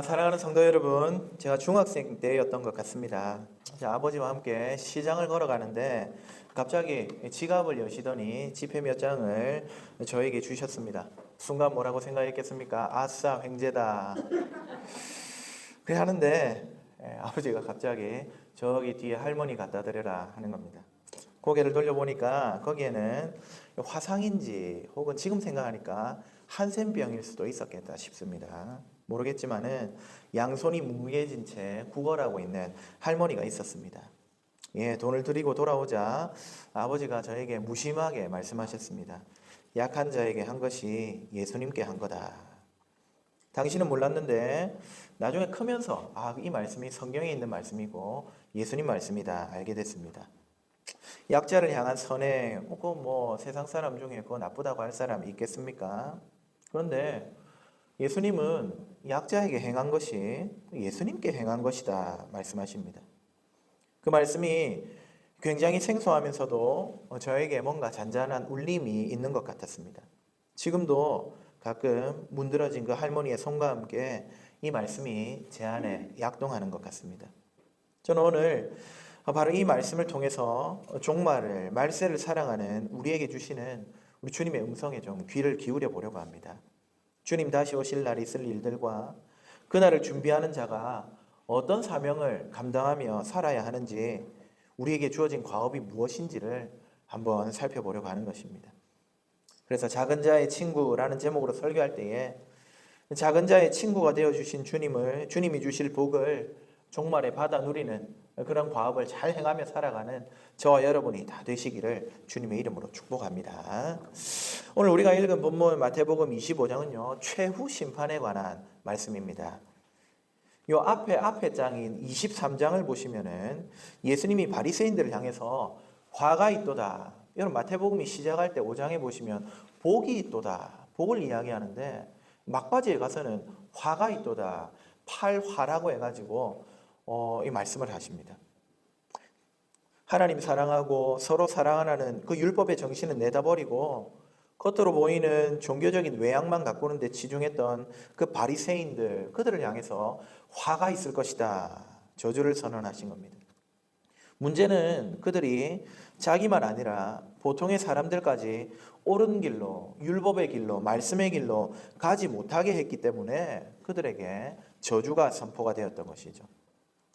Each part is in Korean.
사랑하는 성도 여러분, 제가 중학생 때였던 것 같습니다. 아버지와 함께 시장을 걸어가는데 갑자기 지갑을 여시더니 지폐 몇 장을 저에게 주셨습니다. 순간 뭐라고 생각했겠습니까? 아싸, 횡재다. 그래 하는데 아버지가 갑자기 저기 뒤에 할머니 갖다 드려라 하는 겁니다. 고개를 돌려보니까 거기에는 화상인지 혹은 지금 생각하니까 한센병일 수도 있었겠다 싶습니다. 모르겠지만은 양손이 뭉개진 채 구걸하고 있는 할머니가 있었습니다. 돈을 드리고 돌아오자 아버지가 저에게 무심하게 말씀하셨습니다. 약한 자에게 한 것이 예수님께 한 거다. 당신은 몰랐는데 나중에 크면서 이 말씀이 성경에 있는 말씀이고 예수님 말씀이다 알게 됐습니다. 약자를 향한 선행, 세상 사람 중에 그거 나쁘다고 할 사람 있겠습니까? 그런데 예수님은 약자에게 행한 것이 예수님께 행한 것이다 말씀하십니다. 그 말씀이 굉장히 생소하면서도 저에게 뭔가 잔잔한 울림이 있는 것 같았습니다. 지금도 가끔 문드러진 그 할머니의 손과 함께 이 말씀이 제 안에 약동하는 것 같습니다. 저는 오늘 바로 이 말씀을 통해서 종말을, 말세를 사랑하는 우리에게 주시는 우리 주님의 음성에 좀 귀를 기울여 보려고 합니다. 주님 다시 오실 날이 있을 일들과 그날을 준비하는 자가 어떤 사명을 감당하며 살아야 하는지, 우리에게 주어진 과업이 무엇인지를 한번 살펴보려고 하는 것입니다. 그래서 작은 자의 친구라는 제목으로 설교할 때에 작은 자의 친구가 되어주신 주님이 주실 복을 종말에 받아 누리는 그런 과업을 잘 행하며 살아가는 저와 여러분이 다 되시기를 주님의 이름으로 축복합니다. 오늘 우리가 읽은 본문 마태복음 25장은요, 최후 심판에 관한 말씀입니다. 요 앞에 장인 23장을 보시면은 예수님이 바리새인들을 향해서 화가 있도다. 여러분 마태복음이 시작할 때 5장에 보시면 복이 있도다. 복을 이야기하는데 막바지에 가서는 화가 있도다. 팔화라고 해가지고 이 말씀을 하십니다. 하나님 사랑하고 서로 사랑하라는 그 율법의 정신은 내다버리고 겉으로 보이는 종교적인 외양만 가꾸는 데 치중했던 그 바리새인들, 그들을 향해서 화가 있을 것이다. 저주를 선언하신 겁니다. 문제는 그들이 자기만 아니라 보통의 사람들까지 옳은 길로, 율법의 길로, 말씀의 길로 가지 못하게 했기 때문에 그들에게 저주가 선포가 되었던 것이죠.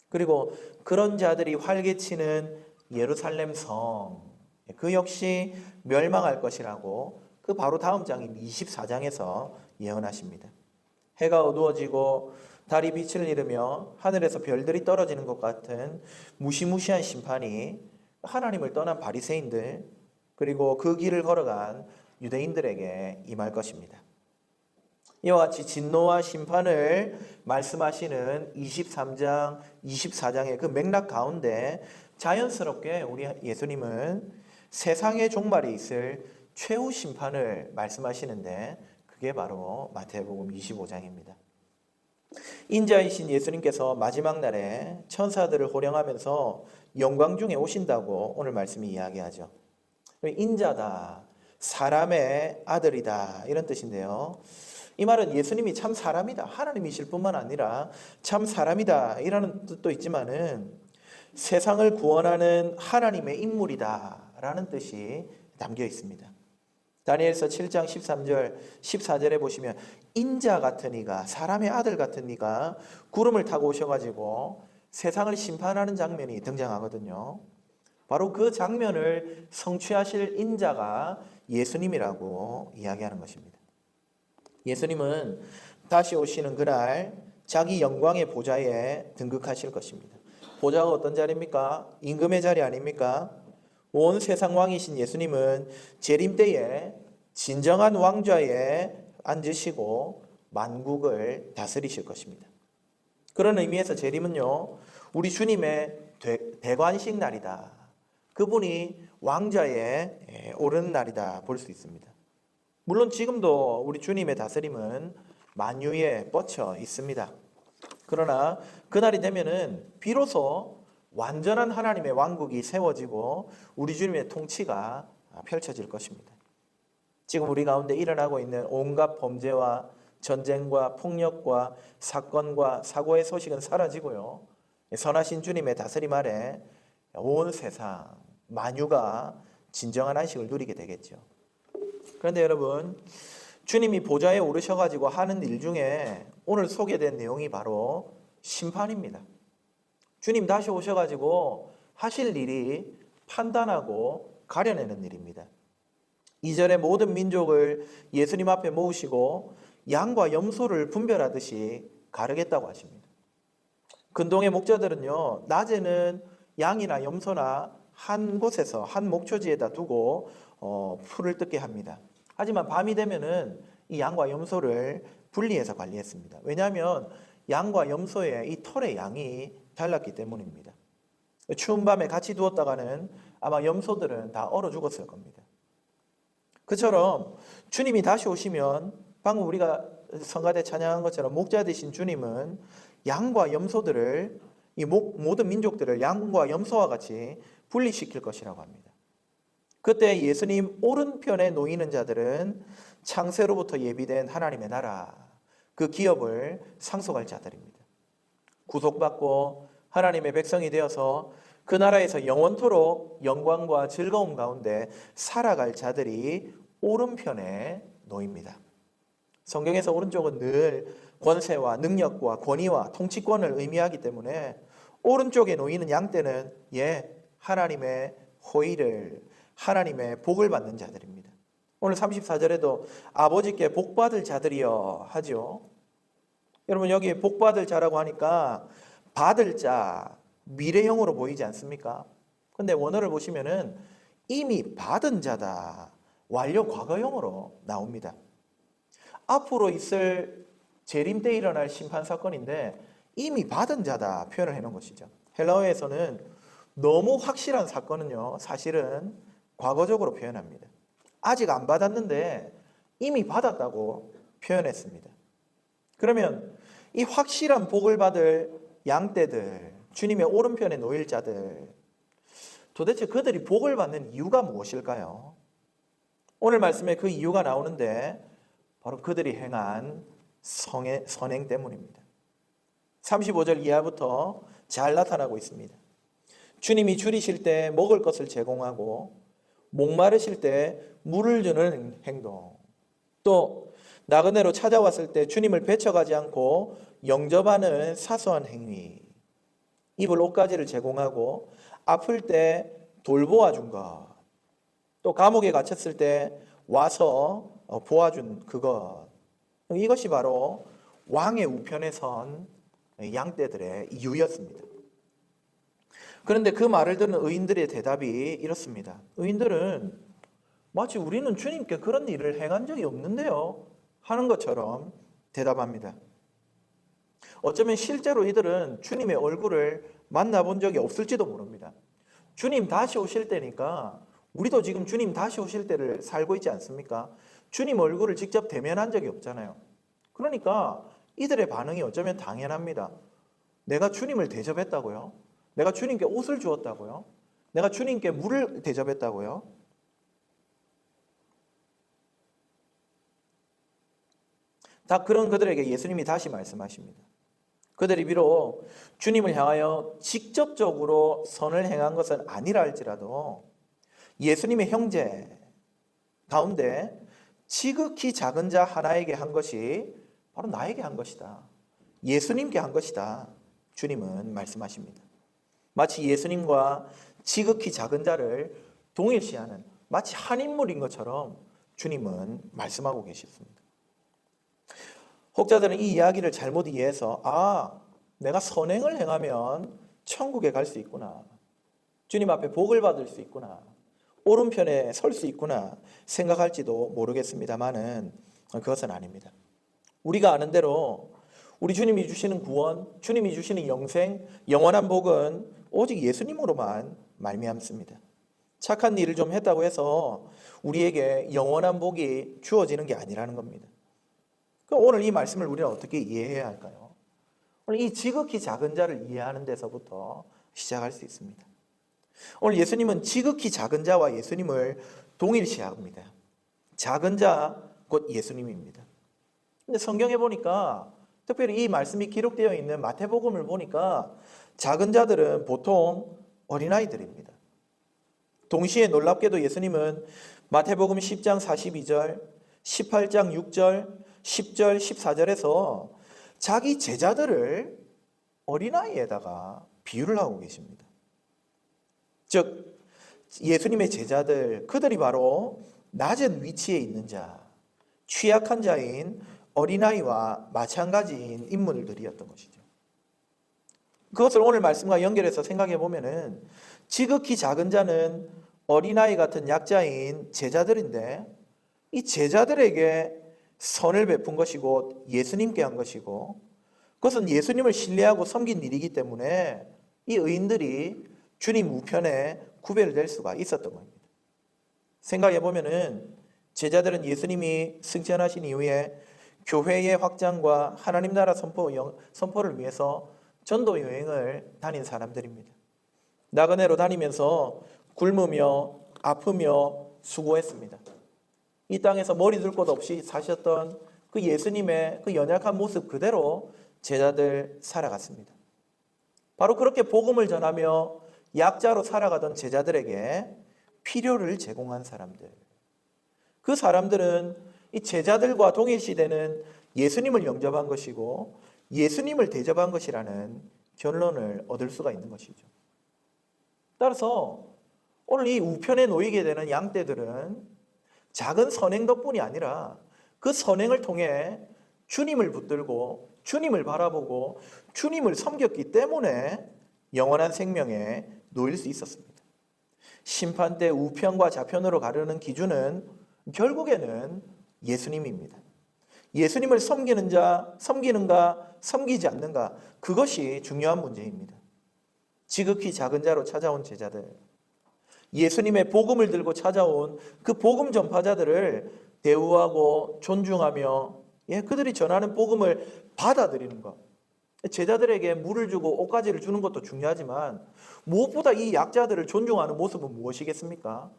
그리고 그런 자들이 활개치는 예루살렘 성, 그 역시 멸망할 것이라고 그 바로 다음 장인 24장에서 예언하십니다. 해가 어두워지고 달이 빛을 잃으며 하늘에서 별들이 떨어지는 것 같은 무시무시한 심판이 하나님을 떠난 바리새인들 그리고 그 길을 걸어간 유대인들에게 임할 것입니다. 이와 같이 진노와 심판을 말씀하시는 23장, 24장의 그 맥락 가운데 자연스럽게 우리 예수님은 세상의 종말에 있을 최후 심판을 말씀하시는데 그게 바로 마태복음 25장입니다. 인자이신 예수님께서 마지막 날에 천사들을 호령하면서 영광 중에 오신다고 오늘 말씀이 이야기하죠. 인자다, 사람의 아들이다 이런 뜻인데요. 이 말은 예수님이 참 사람이다, 하나님이실 뿐만 아니라 참 사람이다 이라는 뜻도 있지만은 세상을 구원하는 하나님의 인물이다 라는 뜻이 담겨 있습니다. 다니엘서 7장 13절 14절에 보시면 인자 같은 이가, 사람의 아들 같은 이가 구름을 타고 오셔가지고 세상을 심판하는 장면이 등장하거든요. 바로 그 장면을 성취하실 인자가 예수님이라고 이야기하는 것입니다. 예수님은 다시 오시는 그날 자기 영광의 보좌에 등극하실 것입니다. 보좌가 어떤 자리입니까? 임금의 자리 아닙니까? 온 세상 왕이신 예수님은 재림 때에 진정한 왕좌에 앉으시고 만국을 다스리실 것입니다. 그런 의미에서 재림은요, 우리 주님의 대관식 날이다. 그분이 왕좌에 오르는 날이다 볼 수 있습니다. 물론 지금도 우리 주님의 다스림은 만유에 뻗쳐 있습니다. 그러나 그날이 되면은 비로소 완전한 하나님의 왕국이 세워지고 우리 주님의 통치가 펼쳐질 것입니다. 지금 우리 가운데 일어나고 있는 온갖 범죄와 전쟁과 폭력과 사건과 사고의 소식은 사라지고요. 선하신 주님의 다스림 아래 온 세상 만유가 진정한 안식을 누리게 되겠죠. 그런데 여러분, 주님이 보좌에 오르셔가지고 하는 일 중에 오늘 소개된 내용이 바로 심판입니다. 주님 다시 오셔가지고 하실 일이 판단하고 가려내는 일입니다. 2절에 모든 민족을 예수님 앞에 모으시고 양과 염소를 분별하듯이 가르겠다고 하십니다. 근동의 목자들은요, 낮에는 양이나 염소나 한 곳에서 한 목초지에다 두고 풀을 뜯게 합니다. 하지만 밤이 되면은 이 양과 염소를 분리해서 관리했습니다. 왜냐하면 양과 염소의 이 털의 양이 달랐기 때문입니다. 추운 밤에 같이 두었다가는 아마 염소들은 다 얼어 죽었을 겁니다. 그처럼 주님이 다시 오시면 방금 우리가 성가대 찬양한 것처럼 목자 되신 주님은 양과 염소들을 이 모든 민족들을 양과 염소와 같이 분리시킬 것이라고 합니다. 그때 예수님 오른편에 놓이는 자들은 창세로부터 예비된 하나님의 나라, 그 기업을 상속할 자들입니다. 구속받고 하나님의 백성이 되어서 그 나라에서 영원토록 영광과 즐거움 가운데 살아갈 자들이 오른편에 놓입니다. 성경에서 오른쪽은 늘 권세와 능력과 권위와 통치권을 의미하기 때문에 오른쪽에 놓이는 양떼는 하나님의 호의를, 하나님의 복을 받는 자들입니다. 오늘 34절에도 아버지께 복받을 자들이여 하죠. 여러분, 여기 복받을 자라고 하니까 받을 자, 미래형으로 보이지 않습니까? 근데 원어를 보시면은 이미 받은 자다, 완료 과거형으로 나옵니다. 앞으로 있을 재림 때 일어날 심판 사건인데 이미 받은 자다 표현을 해놓은 것이죠. 헬라어에서는 너무 확실한 사건은요, 사실은 과거적으로 표현합니다. 아직 안 받았는데 이미 받았다고 표현했습니다. 그러면 이 확실한 복을 받을 양떼들, 주님의 오른편에 놓일 자들, 도대체 그들이 복을 받는 이유가 무엇일까요? 오늘 말씀에 그 이유가 나오는데 바로 그들이 행한 선행 때문입니다. 35절 이하부터 잘 나타나고 있습니다. 주님이 줄이실 때 먹을 것을 제공하고 목마르실 때 물을 주는 행동, 또 나그네로 찾아왔을 때 주님을 배척하지 않고 영접하는 사소한 행위, 입을 옷가지를 제공하고 아플 때 돌보아준 것, 또 감옥에 갇혔을 때 와서 보아준 그것, 이것이 바로 왕의 우편에 선 양떼들의 이유였습니다. 그런데 그 말을 듣는 의인들의 대답이 이렇습니다. 의인들은 마치 우리는 주님께 그런 일을 행한 적이 없는데요 하는 것처럼 대답합니다. 어쩌면 실제로 이들은 주님의 얼굴을 만나본 적이 없을지도 모릅니다. 주님 다시 오실 때니까 우리도 지금 주님 다시 오실 때를 살고 있지 않습니까? 주님 얼굴을 직접 대면한 적이 없잖아요. 그러니까 이들의 반응이 어쩌면 당연합니다. 내가 주님을 대접했다고요? 내가 주님께 옷을 주었다고요? 내가 주님께 물을 대접했다고요? 다 그런 그들에게 예수님이 다시 말씀하십니다. 그들이 비록 주님을 향하여 직접적으로 선을 행한 것은 아니라 할지라도 예수님의 형제 가운데 지극히 작은 자 하나에게 한 것이 바로 나에게 한 것이다. 예수님께 한 것이다. 주님은 말씀하십니다. 마치 예수님과 지극히 작은 자를 동일시하는 마치 한 인물인 것처럼 주님은 말씀하고 계십니다. 혹자들은 이 이야기를 잘못 이해해서 내가 선행을 행하면 천국에 갈 수 있구나. 주님 앞에 복을 받을 수 있구나. 오른편에 설 수 있구나 생각할지도 모르겠습니다만은 그것은 아닙니다. 우리가 아는 대로 우리 주님이 주시는 구원, 주님이 주시는 영생, 영원한 복은 오직 예수님으로만 말미암습니다. 착한 일을 좀 했다고 해서 우리에게 영원한 복이 주어지는 게 아니라는 겁니다. 그럼 오늘 이 말씀을 우리는 어떻게 이해해야 할까요? 오늘 이 지극히 작은 자를 이해하는 데서부터 시작할 수 있습니다. 오늘 예수님은 지극히 작은 자와 예수님을 동일시합니다. 작은 자 곧 예수님입니다. 근데 성경에 보니까 특별히 이 말씀이 기록되어 있는 마태복음을 보니까 작은 자들은 보통 어린아이들입니다. 동시에 놀랍게도 예수님은 마태복음 10장 42절, 18장 6절, 10절, 14절에서 자기 제자들을 어린아이에다가 비유를 하고 계십니다. 즉 예수님의 제자들, 그들이 바로 낮은 위치에 있는 자, 취약한 자인 어린아이와 마찬가지인 인물들이었던 것이죠. 그것을 오늘 말씀과 연결해서 생각해 보면은 지극히 작은 자는 어린아이 같은 약자인 제자들인데 이 제자들에게 선을 베푼 것이고 예수님께 한 것이고 그것은 예수님을 신뢰하고 섬긴 일이기 때문에 이 의인들이 주님 우편에 구별될 수가 있었던 겁니다. 생각해 보면은 제자들은 예수님이 승천하신 이후에 교회의 확장과 하나님 나라 선포를 위해서 전도 여행을 다닌 사람들입니다. 나그네로 다니면서 굶으며 아프며 수고했습니다. 이 땅에서 머리 둘 곳 없이 사셨던 그 예수님의 그 연약한 모습 그대로 제자들 살아갔습니다. 바로 그렇게 복음을 전하며 약자로 살아가던 제자들에게 필요를 제공한 사람들. 그 사람들은 이 제자들과 동일시되는 예수님을 영접한 것이고 예수님을 대접한 것이라는 결론을 얻을 수가 있는 것이죠. 따라서 오늘 이 우편에 놓이게 되는 양떼들은 작은 선행 덕분이 아니라 그 선행을 통해 주님을 붙들고 주님을 바라보고 주님을 섬겼기 때문에 영원한 생명에 놓일 수 있었습니다. 심판 때 우편과 좌편으로 가르는 기준은 결국에는 예수님입니다. 예수님을 섬기는 자, 섬기는가, 섬기지 않는가, 그것이 중요한 문제입니다. 지극히 작은 자로 찾아온 제자들, 예수님의 복음을 들고 찾아온 그 복음 전파자들을 대우하고 존중하며 그들이 전하는 복음을 받아들이는 것. 제자들에게 물을 주고 옷가지를 주는 것도 중요하지만 무엇보다 이 약자들을 존중하는 모습은 무엇이겠습니까?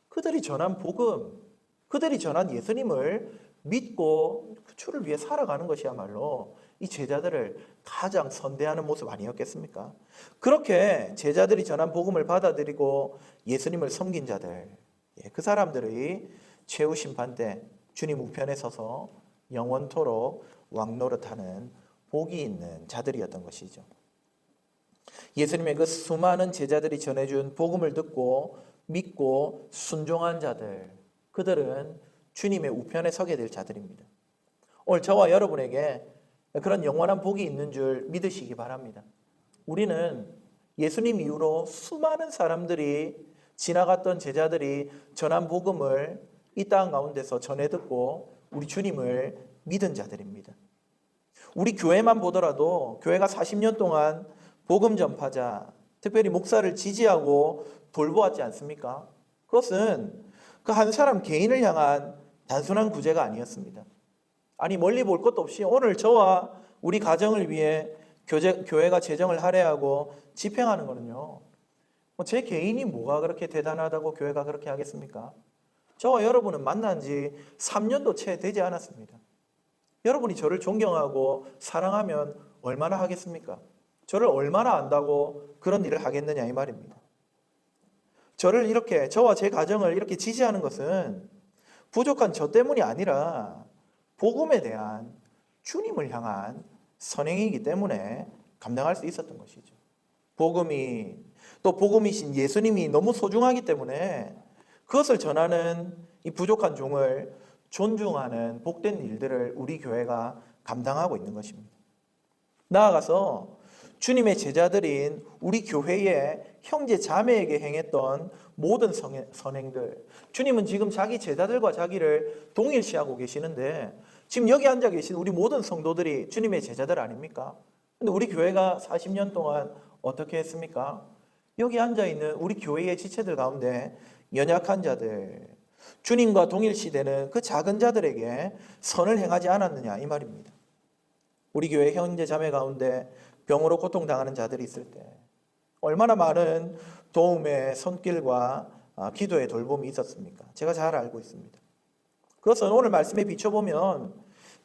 그들이 전한 복음, 그들이 전한 예수님을 믿고 그 주를 위해 살아가는 것이야말로 이 제자들을 가장 선대하는 모습 아니었겠습니까? 그렇게 제자들이 전한 복음을 받아들이고 예수님을 섬긴 자들, 그 사람들의 최후 심판 때 주님 우편에 서서 영원토록 왕노릇하는 복이 있는 자들이었던 것이죠. 예수님의 그 수많은 제자들이 전해준 복음을 듣고 믿고 순종한 자들, 그들은 주님의 우편에 서게 될 자들입니다. 오늘 저와 여러분에게 그런 영원한 복이 있는 줄 믿으시기 바랍니다. 우리는 예수님 이후로 수많은 사람들이 지나갔던 제자들이 전한 복음을 이 땅 가운데서 전해 듣고 우리 주님을 믿은 자들입니다. 우리 교회만 보더라도 교회가 40년 동안 복음 전파자, 특별히 목사를 지지하고 돌보았지 않습니까? 그것은 그 한 사람 개인을 향한 단순한 구제가 아니었습니다. 아니 멀리 볼 것도 없이 오늘 저와 우리 가정을 위해 교회가 재정을 할애하고 집행하는 거는요, 제 개인이 뭐가 그렇게 대단하다고 교회가 그렇게 하겠습니까? 저와 여러분은 만난 지 3년도 채 되지 않았습니다. 여러분이 저를 존경하고 사랑하면 얼마나 하겠습니까? 저를 얼마나 안다고 그런 일을 하겠느냐 이 말입니다. 저를 이렇게, 저와 제 가정을 이렇게 지지하는 것은 부족한 저 때문이 아니라 복음에 대한 주님을 향한 선행이기 때문에 감당할 수 있었던 것이죠. 복음이, 또 복음이신 예수님이 너무 소중하기 때문에 그것을 전하는 이 부족한 종을 존중하는 복된 일들을 우리 교회가 감당하고 있는 것입니다. 나아가서 주님의 제자들인 우리 교회의 형제 자매에게 행했던 모든 선행들, 주님은 지금 자기 제자들과 자기를 동일시하고 계시는데 지금 여기 앉아 계신 우리 모든 성도들이 주님의 제자들 아닙니까? 근데 우리 교회가 40년 동안 어떻게 했습니까? 여기 앉아 있는 우리 교회의 지체들 가운데 연약한 자들, 주님과 동일시되는 그 작은 자들에게 선을 행하지 않았느냐 이 말입니다. 우리 교회 형제 자매 가운데 병으로 고통당하는 자들이 있을 때 얼마나 많은 도움의 손길과 기도의 돌봄이 있었습니까? 제가 잘 알고 있습니다. 그것은 오늘 말씀에 비춰보면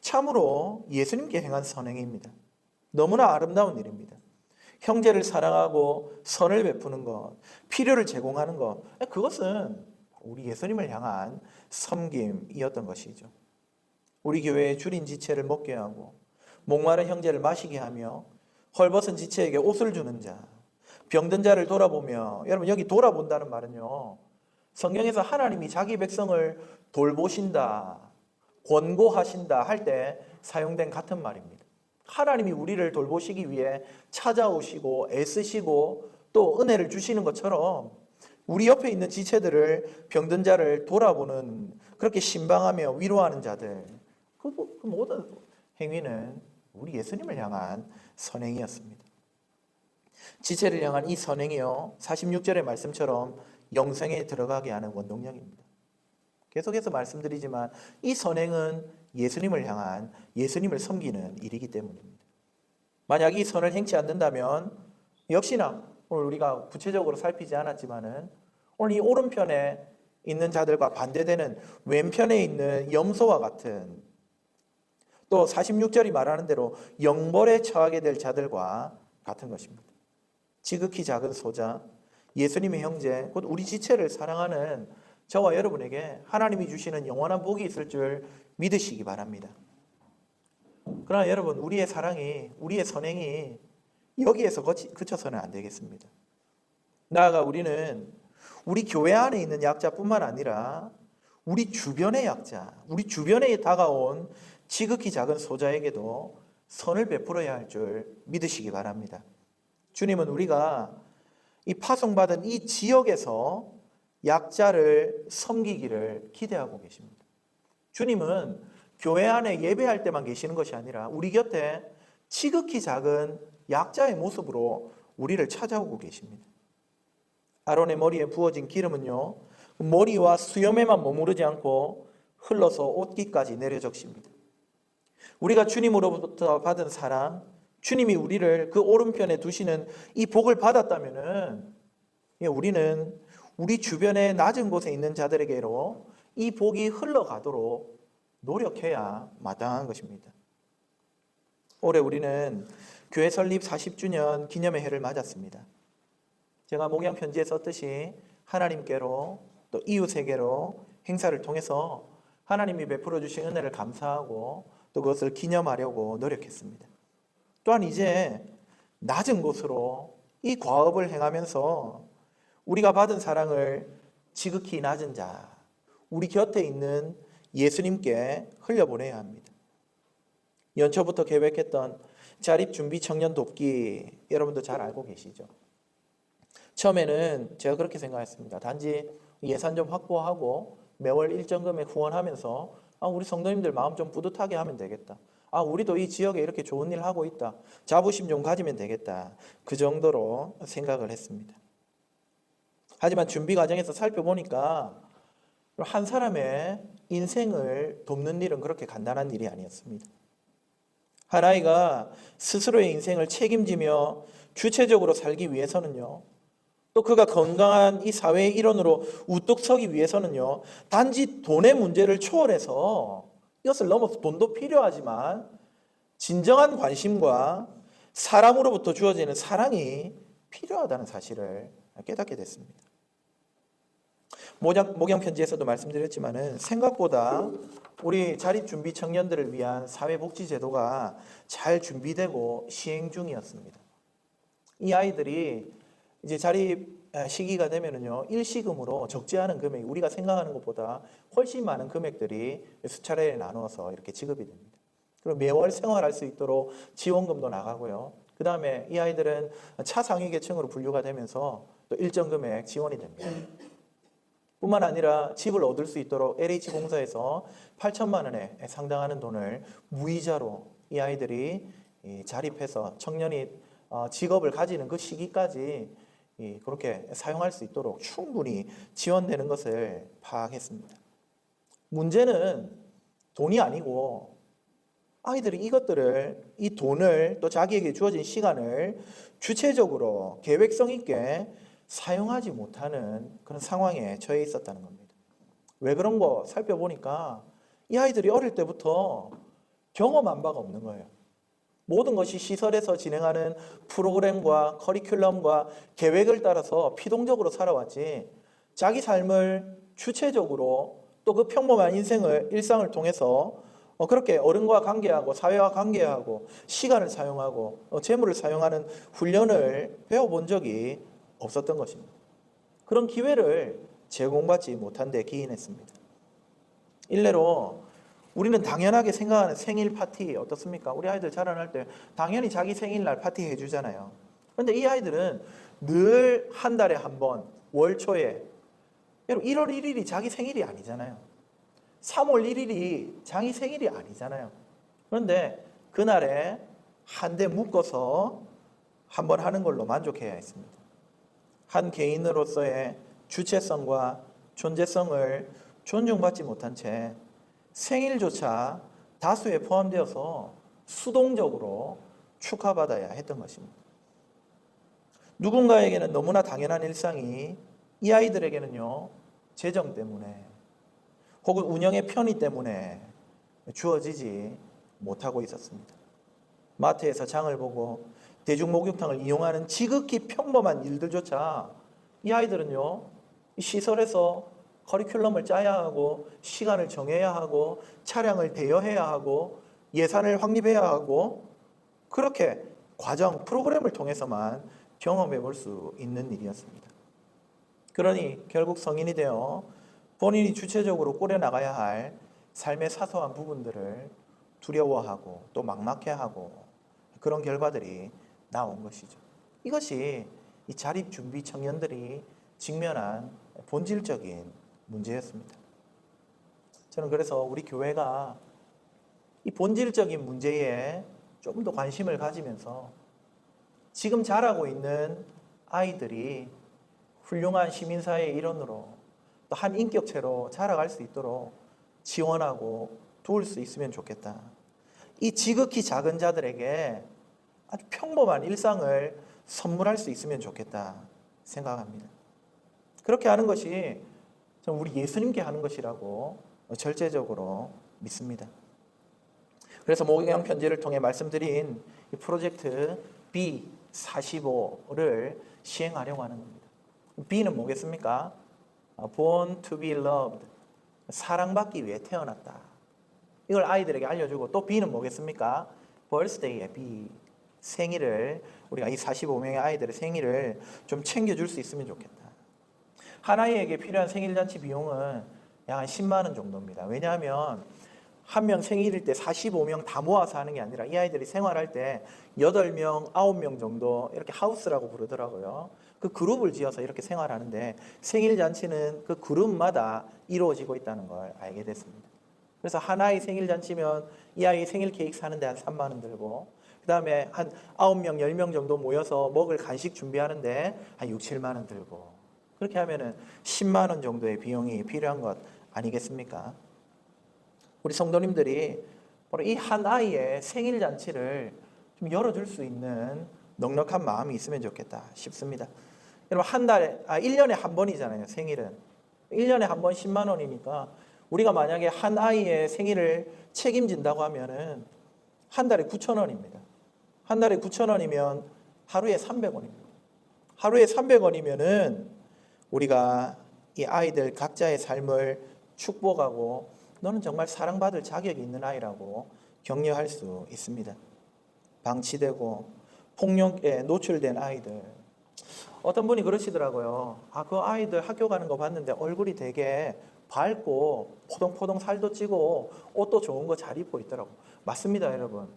참으로 예수님께 행한 선행입니다. 너무나 아름다운 일입니다. 형제를 사랑하고 선을 베푸는 것, 필요를 제공하는 것, 그것은 우리 예수님을 향한 섬김이었던 것이죠. 우리 교회의 줄인 지체를 먹게 하고 목마른 형제를 마시게 하며 헐벗은 지체에게 옷을 주는 자, 병든 자를 돌아보며, 여러분 여기 돌아본다는 말은요, 성경에서 하나님이 자기 백성을 돌보신다, 권고하신다 할 때 사용된 같은 말입니다. 하나님이 우리를 돌보시기 위해 찾아오시고 애쓰시고 또 은혜를 주시는 것처럼 우리 옆에 있는 지체들을, 병든 자를 돌아보는, 그렇게 신방하며 위로하는 자들, 그 모든 행위는 우리 예수님을 향한 선행이었습니다. 지체를 향한 이 선행이요, 46절의 말씀처럼 영생에 들어가게 하는 원동력입니다. 계속해서 말씀드리지만 이 선행은 예수님을 향한, 예수님을 섬기는 일이기 때문입니다. 만약 이 선을 행치 않는다면 역시나 오늘 우리가 구체적으로 살피지 않았지만은 오늘 이 오른편에 있는 자들과 반대되는 왼편에 있는 염소와 같은, 또 46절이 말하는 대로 영벌에 처하게 될 자들과 같은 것입니다. 지극히 작은 소자, 예수님의 형제, 곧 우리 지체를 사랑하는 저와 여러분에게 하나님이 주시는 영원한 복이 있을 줄 믿으시기 바랍니다. 그러나 여러분, 우리의 사랑이, 우리의 선행이 여기에서 그쳐서는 안 되겠습니다. 나아가 우리는 우리 교회 안에 있는 약자뿐만 아니라 우리 주변의 약자, 우리 주변에 다가온 지극히 작은 소자에게도 선을 베풀어야 할 줄 믿으시기 바랍니다. 주님은 우리가 이 파송받은 이 지역에서 약자를 섬기기를 기대하고 계십니다. 주님은 교회 안에 예배할 때만 계시는 것이 아니라 우리 곁에 지극히 작은 약자의 모습으로 우리를 찾아오고 계십니다. 아론의 머리에 부어진 기름은요, 머리와 수염에만 머무르지 않고 흘러서 옷깃까지 내려 적십니다. 우리가 주님으로부터 받은 사랑, 주님이 우리를 그 오른편에 두시는 이 복을 받았다면은 우리는 우리 주변의 낮은 곳에 있는 자들에게로 이 복이 흘러가도록 노력해야 마땅한 것입니다. 올해 우리는 교회 설립 40주년 기념의 해를 맞았습니다. 제가 목양 편지에 썼듯이 하나님께로 또 이웃에게로 행사를 통해서 하나님이 베풀어 주신 은혜를 감사하고 또 그것을 기념하려고 노력했습니다. 또한 이제 낮은 곳으로 이 과업을 행하면서 우리가 받은 사랑을 지극히 낮은 자, 우리 곁에 있는 예수님께 흘려보내야 합니다. 연초부터 계획했던 자립준비 청년 돕기, 여러분도 잘 알고 계시죠? 처음에는 제가 그렇게 생각했습니다. 단지 예산 좀 확보하고 매월 일정 금액 후원하면서 우리 성도님들 마음 좀 뿌듯하게 하면 되겠다. 우리도 이 지역에 이렇게 좋은 일 하고 있다. 자부심 좀 가지면 되겠다. 그 정도로 생각을 했습니다. 하지만 준비 과정에서 살펴보니까 한 사람의 인생을 돕는 일은 그렇게 간단한 일이 아니었습니다. 한 아이가 스스로의 인생을 책임지며 주체적으로 살기 위해서는요, 또 그가 건강한 이 사회의 일원으로 우뚝 서기 위해서는요, 단지 돈의 문제를 초월해서 이것을 넘어서 돈도 필요하지만 진정한 관심과 사람으로부터 주어지는 사랑이 필요하다는 사실을 깨닫게 됐습니다. 목양 편지에서도 말씀드렸지만은 생각보다 우리 자립준비 청년들을 위한 사회복지제도가 잘 준비되고 시행 중이었습니다. 이 아이들이 이제 자립 시기가 되면은요, 일시금으로 적지 않은 금액, 우리가 생각하는 것보다 훨씬 많은 금액들이 수차례 나누어서 이렇게 지급이 됩니다. 그리고 매월 생활할 수 있도록 지원금도 나가고요. 그 다음에 이 아이들은 차상위 계층으로 분류가 되면서 또 일정 금액 지원이 됩니다. 뿐만 아니라 집을 얻을 수 있도록 LH공사에서 8천만 원에 상당하는 돈을 무이자로 이 아이들이 자립해서 청년이 직업을 가지는 그 시기까지 그렇게 사용할 수 있도록 충분히 지원되는 것을 파악했습니다. 문제는 돈이 아니고 아이들이 이것들을, 이 돈을, 또 자기에게 주어진 시간을 주체적으로 계획성 있게 사용하지 못하는 그런 상황에 처해 있었다는 겁니다. 왜 그런 거 살펴보니까 이 아이들이 어릴 때부터 경험한 바가 없는 거예요. 모든 것이 시설에서 진행하는 프로그램과 커리큘럼과 계획을 따라서 피동적으로 살아왔지, 자기 삶을 주체적으로 또 그 평범한 일상을 통해서 그렇게 어른과 관계하고 사회와 관계하고 시간을 사용하고 재물을 사용하는 훈련을 배워본 적이 없었던 것입니다. 그런 기회를 제공받지 못한 데 기인했습니다. 일례로 우리는 당연하게 생각하는 생일 파티 어떻습니까? 우리 아이들 자라날 때 당연히 자기 생일날 파티 해주잖아요. 그런데 이 아이들은 늘 한 달에 한 번, 월 초에, 여러분 1월 1일이 자기 생일이 아니잖아요. 3월 1일이 자기 생일이 아니잖아요. 그런데 그날에 한데 묶어서 한 번 하는 걸로 만족해야 했습니다. 한 개인으로서의 주체성과 존재성을 존중받지 못한 채 생일조차 다수에 포함되어서 수동적으로 축하받아야 했던 것입니다. 누군가에게는 너무나 당연한 일상이 이 아이들에게는요, 재정 때문에 혹은 운영의 편의 때문에 주어지지 못하고 있었습니다. 마트에서 장을 보고 대중목욕탕을 이용하는 지극히 평범한 일들조차 이 아이들은요, 시설에서 커리큘럼을 짜야 하고 시간을 정해야 하고 차량을 대여해야 하고 예산을 확립해야 하고 그렇게 과정, 프로그램을 통해서만 경험해 볼 수 있는 일이었습니다. 그러니 결국 성인이 되어 본인이 주체적으로 꾸려나가야 할 삶의 사소한 부분들을 두려워하고 또 막막해하고 그런 결과들이 나온 것이죠. 이것이 이 자립준비 청년들이 직면한 본질적인 문제였습니다. 저는 그래서 우리 교회가 이 본질적인 문제에 좀 더 관심을 가지면서 지금 자라고 있는 아이들이 훌륭한 시민사회의 일원으로 또 한 인격체로 자라갈 수 있도록 지원하고 도울 수 있으면 좋겠다. 이 지극히 작은 자들에게 아주 평범한 일상을 선물할 수 있으면 좋겠다 생각합니다. 그렇게 하는 것이 우리 예수님께 하는 것이라고 절제적으로 믿습니다. 그래서 목양 편지를 통해 말씀드린 이 프로젝트 B45를 시행하려고 하는 겁니다. B는 뭐겠습니까? Born to be loved. 사랑받기 위해 태어났다. 이걸 아이들에게 알려주고 또 B는 뭐겠습니까? birthday의 B. 생일을 우리가 이 45명의 아이들의 생일을 좀 챙겨줄 수 있으면 좋겠다. 한 아이에게 필요한 생일잔치 비용은 약 한 10만 원 정도입니다. 왜냐하면 한 명 생일일 때 45명 다 모아서 하는 게 아니라 이 아이들이 생활할 때 8명, 9명 정도 이렇게 하우스라고 부르더라고요. 그 그룹을 지어서 이렇게 생활하는데 생일잔치는 그 그룹마다 이루어지고 있다는 걸 알게 됐습니다. 그래서 한 아이 생일잔치면 이 아이 생일 케이크 사는데 한 3만 원 들고 그 다음에 한 9명, 10명 정도 모여서 먹을 간식 준비하는데 한 6, 7만 원 들고 그렇게 하면은 10만 원 정도의 비용이 필요한 것 아니겠습니까? 우리 성도님들이 바로 이 한 아이의 생일 잔치를 좀 열어줄 수 있는 넉넉한 마음이 있으면 좋겠다 싶습니다. 여러분 1년에 한 번이잖아요. 생일은 1년에 한 번 10만 원이니까 우리가 만약에 한 아이의 생일을 책임진다고 하면은 한 달에 9천 원입니다. 한 달에 9천 원이면 하루에 300원입니다. 하루에 300원이면은 우리가 이 아이들 각자의 삶을 축복하고 너는 정말 사랑받을 자격이 있는 아이라고 격려할 수 있습니다. 방치되고 폭력에 노출된 아이들. 어떤 분이 그러시더라고요. 그 아이들 학교 가는 거 봤는데 얼굴이 되게 밝고 포동포동 살도 찌고 옷도 좋은 거 잘 입고 있더라고. 맞습니다, 여러분.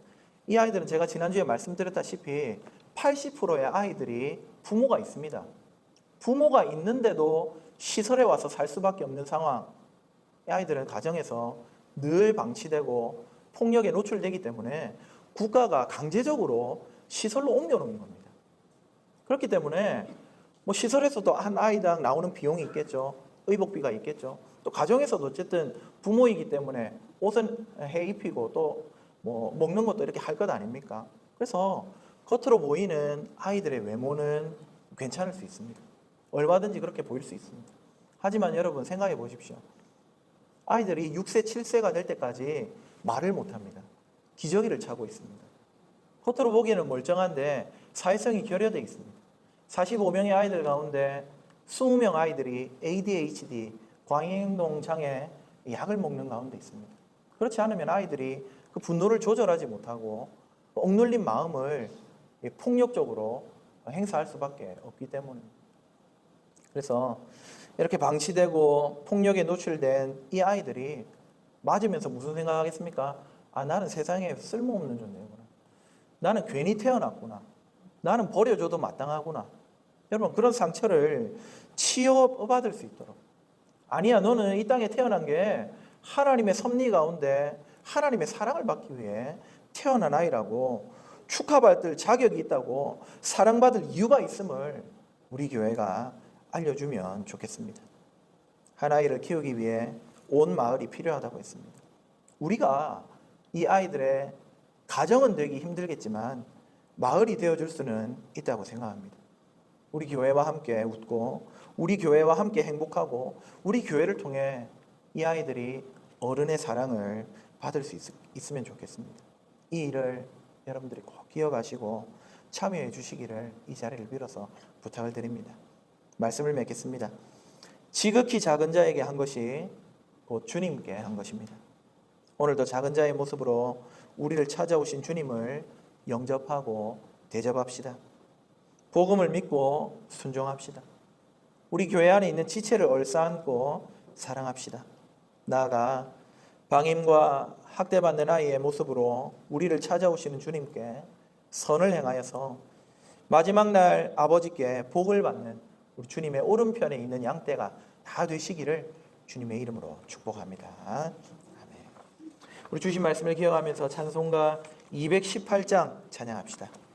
이 아이들은 제가 지난주에 말씀드렸다시피 80%의 아이들이 부모가 있습니다. 부모가 있는데도 시설에 와서 살 수밖에 없는 상황. 이 아이들은 가정에서 늘 방치되고 폭력에 노출되기 때문에 국가가 강제적으로 시설로 옮겨놓는 겁니다. 그렇기 때문에 시설에서도 한 아이당 나오는 비용이 있겠죠. 의복비가 있겠죠. 또 가정에서도 어쨌든 부모이기 때문에 옷은 해 입히고 또 먹는 것도 이렇게 할 것 아닙니까? 그래서 겉으로 보이는 아이들의 외모는 괜찮을 수 있습니다. 얼마든지 그렇게 보일 수 있습니다. 하지만 여러분 생각해 보십시오. 아이들이 6세, 7세가 될 때까지 말을 못합니다. 기저귀를 차고 있습니다. 겉으로 보기에는 멀쩡한데 사회성이 결여되어 있습니다. 45명의 아이들 가운데 20명 아이들이 ADHD, 과잉행동 장애 약을 먹는 가운데 있습니다. 그렇지 않으면 아이들이 그 분노를 조절하지 못하고 억눌린 마음을 폭력적으로 행사할 수밖에 없기 때문입니다. 그래서 이렇게 방치되고 폭력에 노출된 이 아이들이 맞으면서 무슨 생각하겠습니까? 아, 나는 세상에 쓸모없는 존재구나. 나는 괜히 태어났구나. 나는 버려줘도 마땅하구나. 여러분, 그런 상처를 치유받을 수 있도록. 아니야, 너는 이 땅에 태어난 게 하나님의 섭리 가운데 하나님의 사랑을 받기 위해 태어난 아이라고, 축하받을 자격이 있다고, 사랑받을 이유가 있음을 우리 교회가 알려주면 좋겠습니다. 한 아이를 키우기 위해 온 마을이 필요하다고 했습니다. 우리가 이 아이들의 가정은 되기 힘들겠지만 마을이 되어줄 수는 있다고 생각합니다. 우리 교회와 함께 웃고, 우리 교회와 함께 행복하고, 우리 교회를 통해 이 아이들이 어른의 사랑을 받을 수 있으면 좋겠습니다. 이 일을 여러분들이 꼭 기억하시고 참여해 주시기를 이 자리를 빌어서 부탁을 드립니다. 말씀을 맺겠습니다. 지극히 작은 자에게 한 것이 곧 주님께 한 것입니다. 오늘도 작은 자의 모습으로 우리를 찾아오신 주님을 영접하고 대접합시다. 복음을 믿고 순종합시다. 우리 교회 안에 있는 지체를 얼싸안고 사랑합시다. 나아가 방임과 학대받는 아이의 모습으로 우리를 찾아오시는 주님께 선을 행하여서 마지막 날 아버지께 복을 받는 우리 주님의 오른편에 있는 양떼가 다 되시기를 주님의 이름으로 축복합니다. 아멘. 우리 주신 말씀을 기억하면서 찬송가 218장 찬양합시다.